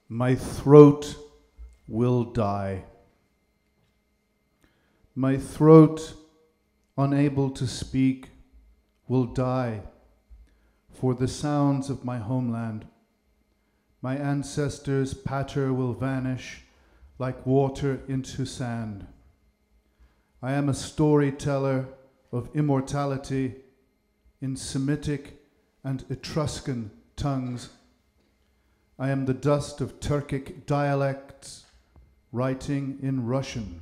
My throat will die. My throat, unable to speak, will die for the sounds of my homeland. My ancestors' patter will vanish like water into sand. I am a storyteller of immortality in Semitic and Etruscan tongues. I am the dust of Turkic dialects, writing in Russian.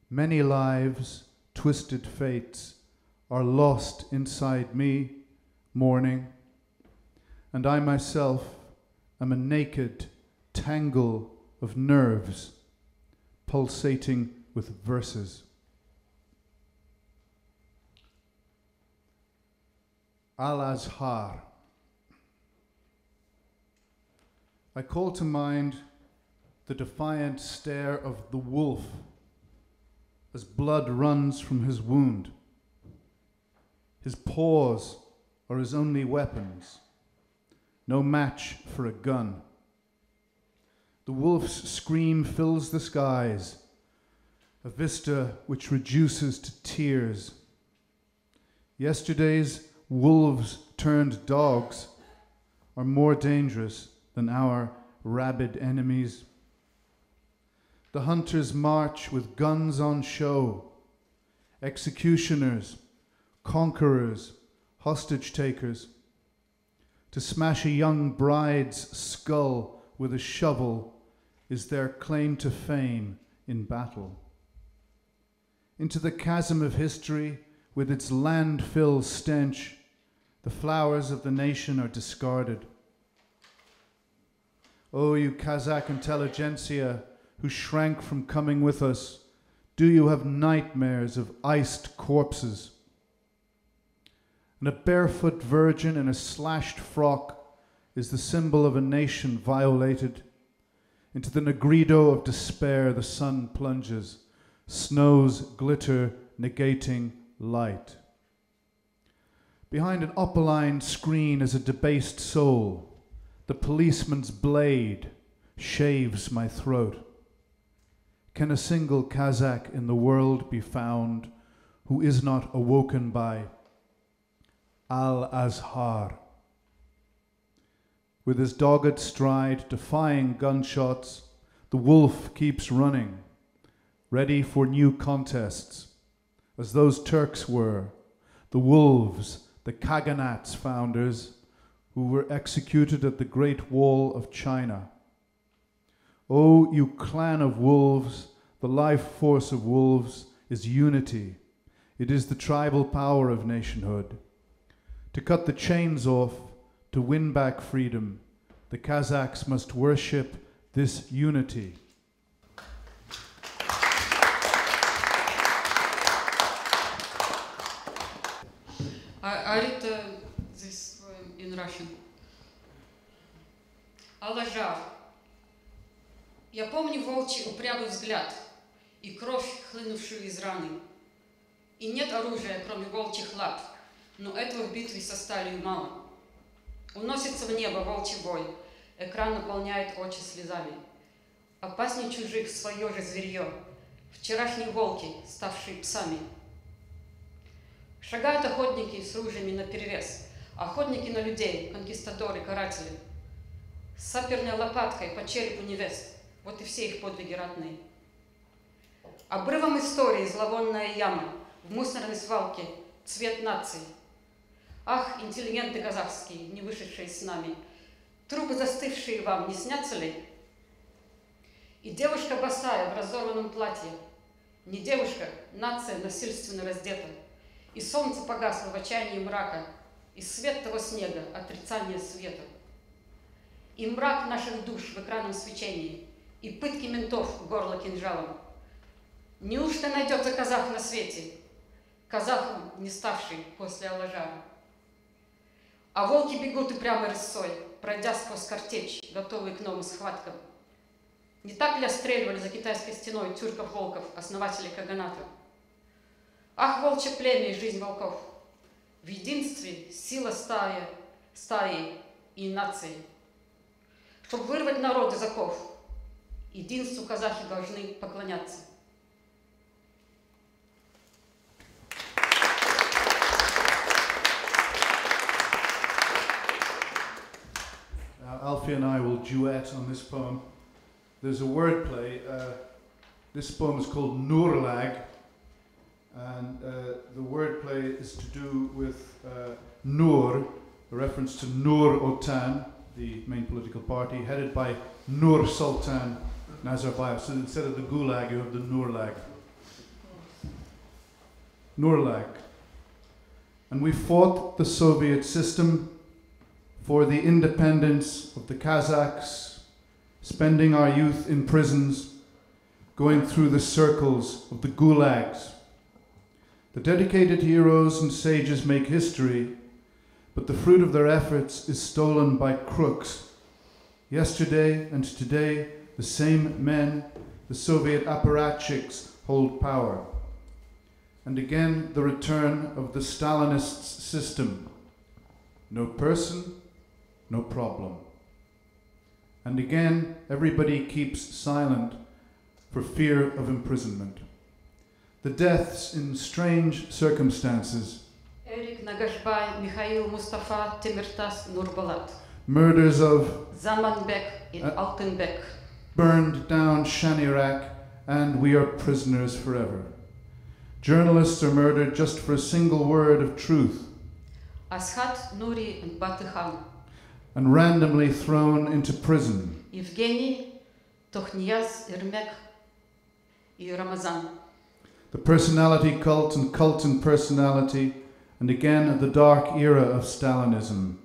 Many lives, twisted fates, are lost inside me, mourning, and I myself am a naked tangle of nerves, pulsating with verses. Al-Azhar. I call to mind the defiant stare of the wolf as blood runs from his wound. His paws are his only weapons, no match for a gun. The wolf's scream fills the skies, a vista which reduces to tears. Yesterday's wolves turned dogs are more dangerous than our rabid enemies. The hunters march with guns on show, executioners, conquerors, hostage takers. To smash a young bride's skull with a shovel is their claim to fame in battle. Into the chasm of history, with its landfill stench, the flowers of the nation are discarded. Oh, you Kazakh intelligentsia who shrank from coming with us, do you have nightmares of iced corpses? And a barefoot virgin in a slashed frock is the symbol of a nation violated. Into the Negrido of despair the sun plunges, snows glitter, negating light. Behind an opaline screen is a debased soul. The policeman's blade shaves my throat. Can a single Kazakh in the world be found who is not awoken by Al-Azhar? With his dogged stride, defying gunshots, the wolf keeps running, ready for new contests, as those Turks were, the wolves, the Khaganat's founders, who were executed at the Great Wall of China. Oh, you clan of wolves, the life force of wolves is unity. It is the tribal power of nationhood. To cut the chains off, to win back freedom, the Kazakhs must worship this unity. I read this in Russian. Алажар. Я помню волчий упрямый взгляд и кровь, хлынувшую из раны. И нет оружия, кроме волчьих лап, но этого в битве со сталью мало. Уносится в небо волчий бой, экран наполняет очи слезами. Опасней чужих свое же зверье, вчерашние волки, ставшие псами. Шагают охотники с ружьями наперевес, охотники на людей, конкистадоры, каратели. С саперной лопаткой по черепу невест, вот и все их подвиги ратные. Обрывом истории зловонная яма, в мусорной свалке цвет нации. Ах, интеллигенты казахские, не вышедшие с нами, трупы застывшие вам не снятся ли? И девушка босая в разорванном платье, не девушка, нация насильственно раздета. И солнце погасло в отчаянии мрака, и свет того снега — отрицание света. И мрак наших душ в экранном свечении, и пытки ментов горло кинжалом. Неужто найдется казах на свете, казахом не ставший после Алажара? А волки бегут упрямой рысой, пройдя сквозь картечь, готовые к новым схваткам. Не так ли отстреливали за китайской стеной тюрков-волков, основателей Каганата? Ах, волчье племя и жизнь волков! В единстве сила стаи и нации. чтобы вырвать народ из оков. Единству казахи должны поклоняться. Alfia and I will duet on this poem. There's a wordplay. This poem is called Nurlag, and the wordplay is to do with Nur, a reference to Nur Otan, the main political party, headed by Nur Sultan Nazarbayev. So instead of the Gulag, you have the Nurlag. Nurlag. And we fought the Soviet system for the independence of the Kazakhs, spending our youth in prisons, going through the circles of the gulags. The dedicated heroes and sages make history, but the fruit of their efforts is stolen by crooks. Yesterday and today, the same men, the Soviet apparatchiks, hold power. And again, the return of the Stalinist system. No person, no problem. And again, everybody keeps silent for fear of imprisonment. The deaths in strange circumstances. Erik Nagashbay, Mikhail Mustafa, Timirtas, Nurbalat. Murders of Zamanbek in Altenbek. Burned down Shanirak, and we are prisoners forever. Journalists are murdered just for a single word of truth. Ashat, Nuri, and Batyhan. And randomly thrown into prison. Evgeny, Tokhniaz, Irmek, and Ramazan. The personality cult and personality, and again the dark era of Stalinism.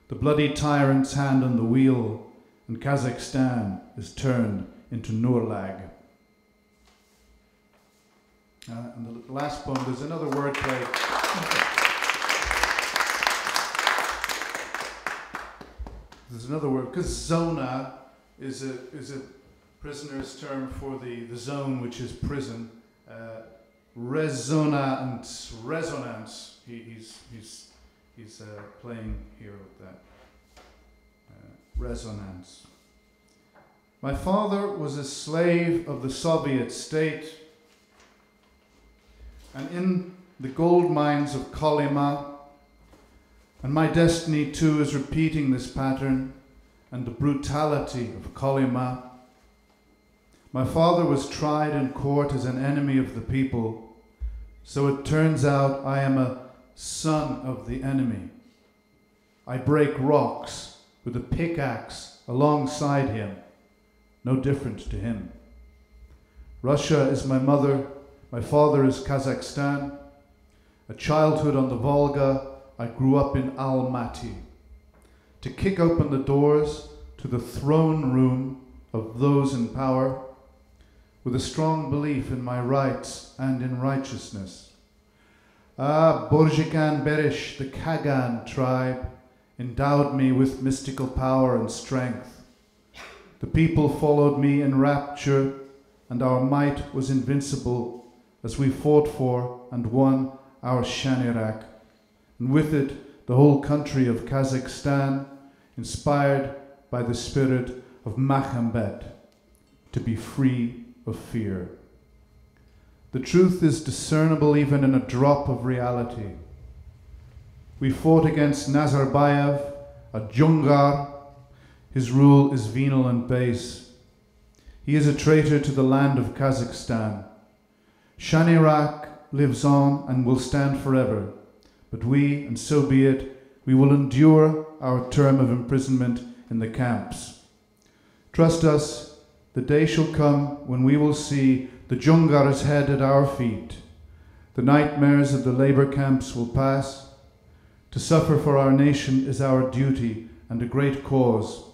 The bloody tyrant's hand on the wheel, and Kazakhstan is turned into Nurlag. And the last poem, there's another wordplay. There's another word, because zona is a prisoner's term for the zone, which is prison. Resonance. He's playing here with that. Resonance. My father was a slave of the Soviet state, and in the gold mines of Kolyma. And my destiny too is repeating this pattern and the brutality of Kolyma. My father was tried in court as an enemy of the people, so it turns out I am a son of the enemy. I break rocks with a pickaxe alongside him, no different to him. Russia is my mother, my father is Kazakhstan. A childhood on the Volga, I grew up in Almaty. To kick open the doors to the throne room of those in power, with a strong belief in my rights and in righteousness. Borjigan Berish, the Kagan tribe, endowed me with mystical power and strength. The people followed me in rapture, and our might was invincible as we fought for and won our Shanirak, and with it the whole country of Kazakhstan, inspired by the spirit of McDevitt, to be free of fear. The truth is discernible even in a drop of reality. We fought against Nazarbayev, a Jungar. His rule is venal and base. He is a traitor to the land of Kazakhstan. Shanirak lives on and will stand forever, but we, and so be it, we will endure our term of imprisonment in the camps. Trust us, the day shall come when we will see the Jungar's head at our feet. The nightmares of the labor camps will pass. To suffer for our nation is our duty and a great cause.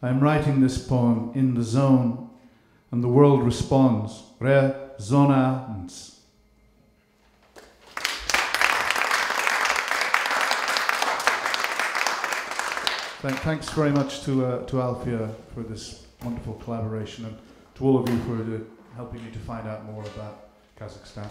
I am writing this poem in the zone, and the world responds. Resonance. Thanks very much to Alfia for this wonderful collaboration, and to all of you for helping me to find out more about Kazakhstan.